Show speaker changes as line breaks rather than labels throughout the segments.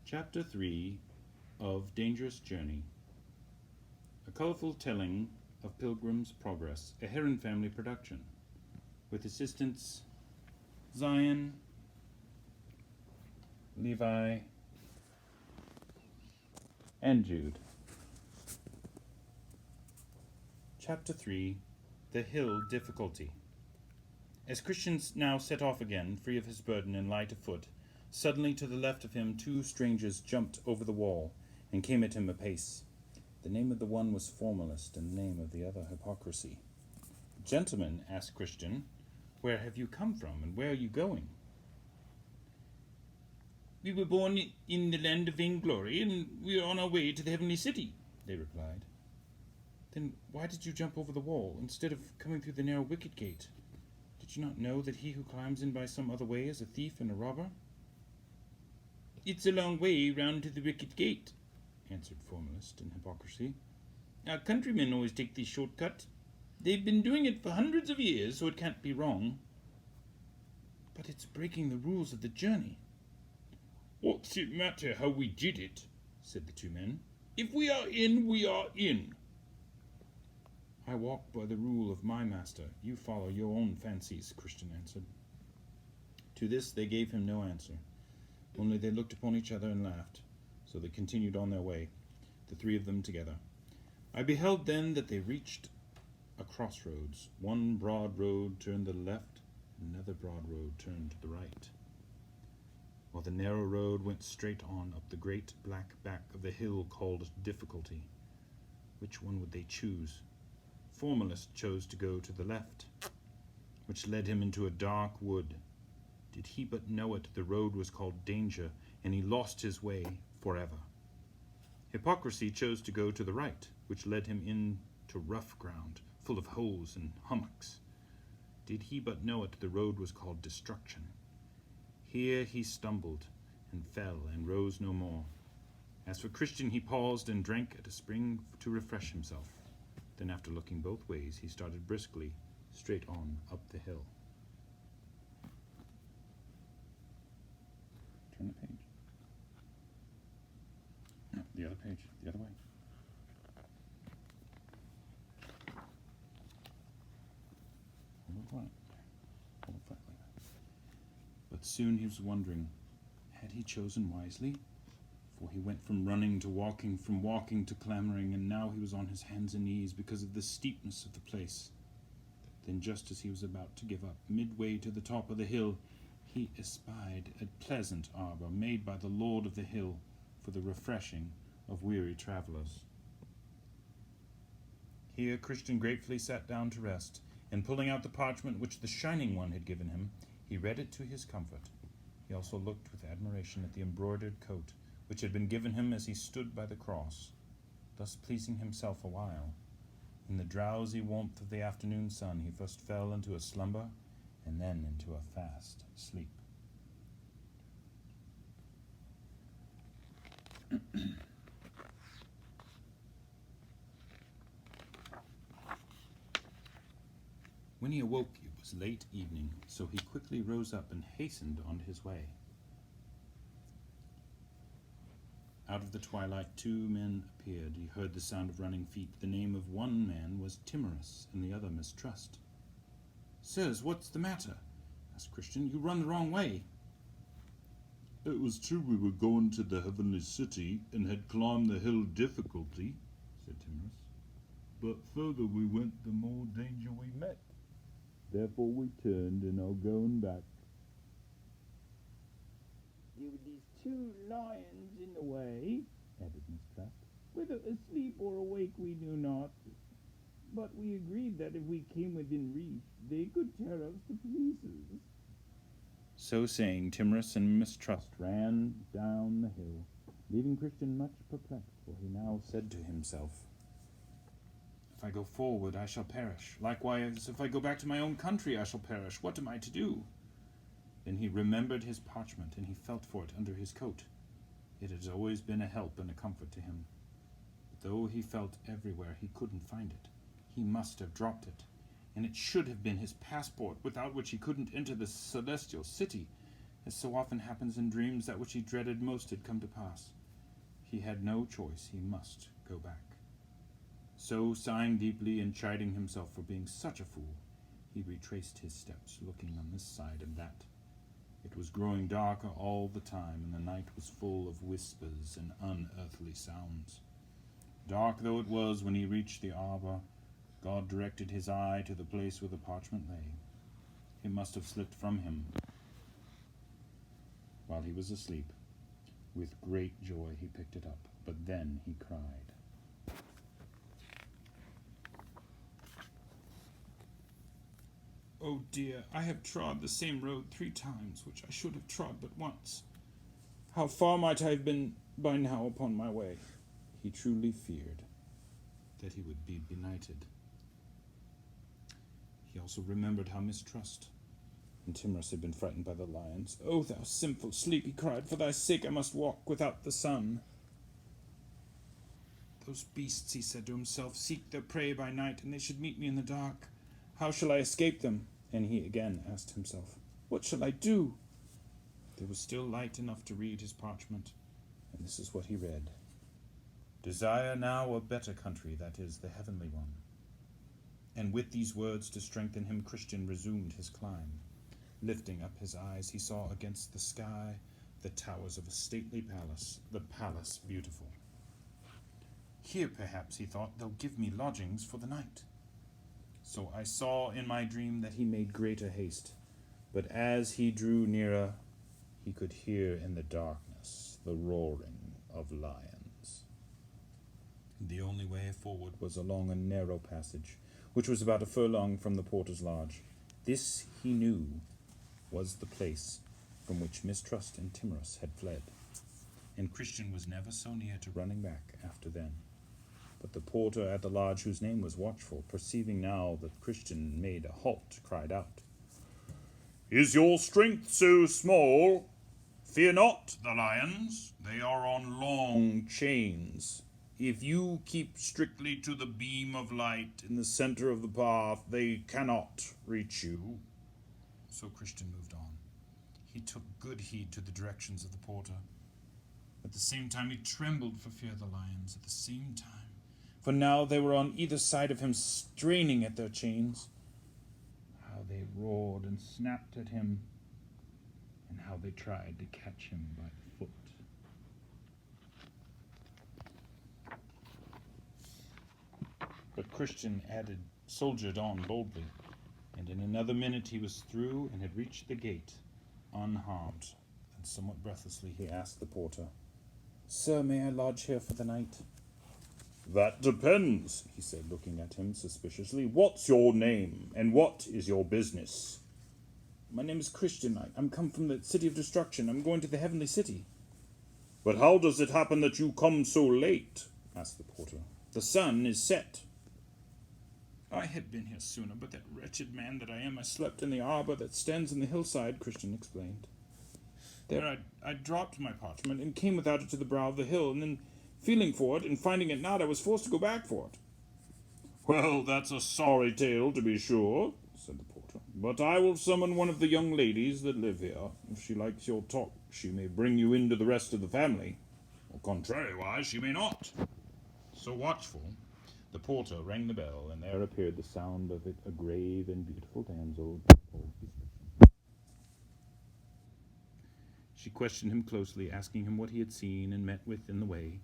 Chapter 3 of Dangerous Journey. A colorful telling of Pilgrim's Progress, a Heron family production, with assistants Zion, Levi, and Jude. Chapter 3, The Hill Difficulty. As Christian now set off again, free of his burden and light of foot, suddenly to the left of him 2 strangers jumped over the wall and came at him apace. The name of the one was Formalist, and the name of the other Hypocrisy. "Gentlemen," asked Christian, "where have you come from, and where are you going?" "We were born in the land of vainglory, and we are on our way to the heavenly city," they replied. "Then why did you jump over the wall, instead of coming through the narrow wicket gate? Did you not know that he who climbs in by some other way is a thief and a robber?" "It's a long way round to the wicket gate," answered Formalist and Hypocrisy. "Our countrymen always take this shortcut. They've been doing it for hundreds of years, so it can't be wrong." "But it's breaking the rules of the journey." "What's it matter how we did it?" said the 2 men. "If we are in, we are in." "I walk by the rule of my master. You follow your own fancies," Christian answered. To this they gave him no answer. Only they looked upon each other and laughed. So they continued on their way, the 3 of them together. I beheld then that they reached a crossroads. One broad road turned to the left, and another broad road turned to the right, while the narrow road went straight on up the great black back of the hill called Difficulty. Which one would they choose? Formalist chose to go to the left, which led him into a dark wood. Did he but know it, the road was called Danger, and he lost his way forever. Hypocrisy chose to go to the right, which led him into rough ground, full of holes and hummocks. Did he but know it, the road was called Destruction. Here he stumbled and fell and rose no more. As for Christian, he paused and drank at a spring to refresh himself. Then, after looking both ways, he started briskly straight on up the hill. Turn the page. No, the other page, the other way. Hold it flat. Hold it flat like that. But soon he was wondering, had he chosen wisely? For he went from running to walking, from walking to clamoring, and now he was on his hands and knees because of the steepness of the place. Then, just as he was about to give up, midway to the top of the hill, he espied a pleasant arbor made by the Lord of the hill for the refreshing of weary travelers. Here Christian gratefully sat down to rest, and pulling out the parchment which the Shining One had given him, he read it to his comfort. He also looked with admiration at the embroidered coat which had been given him as he stood by the cross, thus pleasing himself a while. In the drowsy warmth of the afternoon sun he first fell into a slumber, and then into a fast sleep. When he awoke, it was late evening, so he quickly rose up and hastened on his way. Out of the twilight 2 men appeared. He heard the sound of running feet. The name of one man was Timorous, and the other Mistrust. "Sirs, what's the matter?" asked Christian. "You run the wrong way." "It was true we were going to the heavenly city, and had climbed the hill Difficulty," said Timorous. "But further we went, the more danger we met. Therefore we turned, and are going back."
"There were these 2 lions in the way," added Mistrust. "Whether asleep or awake we knew not. But we agreed that if we came within reach, they could tear us to pieces."
So saying, Timorous and Mistrust ran down the hill, leaving Christian much perplexed, for he now said to himself, "If I go forward, I shall perish. Likewise, if I go back to my own country, I shall perish. What am I to do?" Then he remembered his parchment, and he felt for it under his coat. It had always been a help and a comfort to him. But though he felt everywhere, he couldn't find it. He must have dropped it, and it should have been his passport, without which he couldn't enter the celestial city, As so often happens in dreams, that which he dreaded most had come to pass. He had no choice. He must go back. So, sighing deeply and chiding himself for being such a fool, he retraced his steps, looking on this side and that. It was growing darker all the time, and the night was full of whispers and unearthly sounds. Dark though it was when he reached the arbor, God directed his eye to the place where the parchment lay. It must have slipped from him while he was asleep. With great joy he picked it up, but then he cried. "Oh dear, I have trod the same road 3 times, which I should have trod but once. How far might I have been by now upon my way?" He truly feared that he would be benighted. He also remembered how Mistrust and Timorous had been frightened by the lions. "Oh, thou sinful sleep," he cried, "for thy sake I must walk without the sun." "Those beasts," he said to himself, "seek their prey by night, and they should meet me in the dark. How shall I escape them?" And he again asked himself, "What shall I do?" There was still light enough to read his parchment, and this is what he read. "Desire now a better country, that is, the heavenly one." And with these words to strengthen him, Christian resumed his climb. Lifting up his eyes, he saw against the sky the towers of a stately palace, the palace beautiful. "Here, perhaps," he thought, "they'll give me lodgings for the night." So I saw in my dream that he made greater haste, but as he drew nearer, he could hear in the darkness the roaring of lions. The only way forward was along a narrow passage, which was about a furlong from the porter's lodge. This, he knew, was the place from which Mistrust and Timorous had fled, and Christian was never so near to running back after them. But the porter at the lodge, whose name was Watchful, perceiving now that Christian made a halt, cried out, "Is your strength so small? Fear not the lions. They are on long chains. If you keep strictly to the beam of light in the center of the path, they cannot reach you." So Christian moved on. He took good heed to the directions of the porter. At the same time he trembled for fear of the lions. At the same time, for now they were on either side of him, straining at their chains. How they roared and snapped at him, and how they tried to catch him by the foot. But Christian soldiered on boldly, and in another minute he was through and had reached the gate, unharmed. And somewhat breathlessly he asked the porter, "Sir, may I lodge here for the night?" "That depends," he said, looking at him suspiciously. "What's your name, and what is your business?" "My name is Christian. I'm come from the city of destruction. I'm going to the heavenly city." "But how does it happen that you come so late?" asked the porter. "The sun is set." "I had been here sooner, but that wretched man that I am, I slept in the arbor that stands in the hillside," Christian explained. "There I dropped my parchment and came without it to the brow of the hill, and then, feeling for it and finding it not, I was forced to go back for it." "Well, that's a sorry tale, to be sure," said the porter. "But I will summon one of the young ladies that live here. If she likes your talk, she may bring you into the rest of the family, or contrariwise, she may not." So Watchful, the porter, rang the bell, and there appeared the sound of it, a grave and beautiful damsel. She questioned him closely, asking him what he had seen and met with in the way,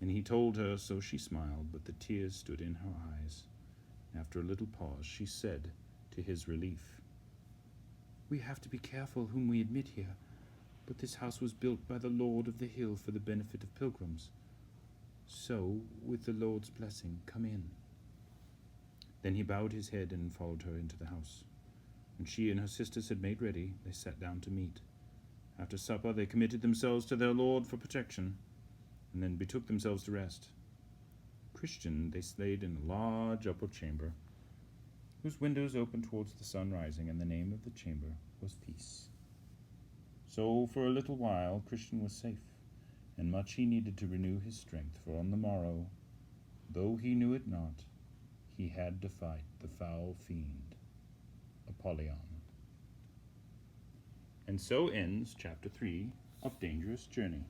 and he told her, so she smiled, but the tears stood in her eyes. After a little pause, she said, to his relief, "We have to be careful whom we admit here, but this house was built by the Lord of the Hill for the benefit of pilgrims. So, with the Lord's blessing, come in." Then he bowed his head and followed her into the house. When she and her sisters had made ready, they sat down to meat. After supper, they committed themselves to their Lord for protection, and then betook themselves to rest. Christian they laid in a large upper chamber, whose windows opened towards the sun rising, and the name of the chamber was Peace. So for a little while Christian was safe, and much he needed to renew his strength, for on the morrow, though he knew it not, he had to fight the foul fiend, Apollyon. And so ends Chapter 3 of Dangerous Journey.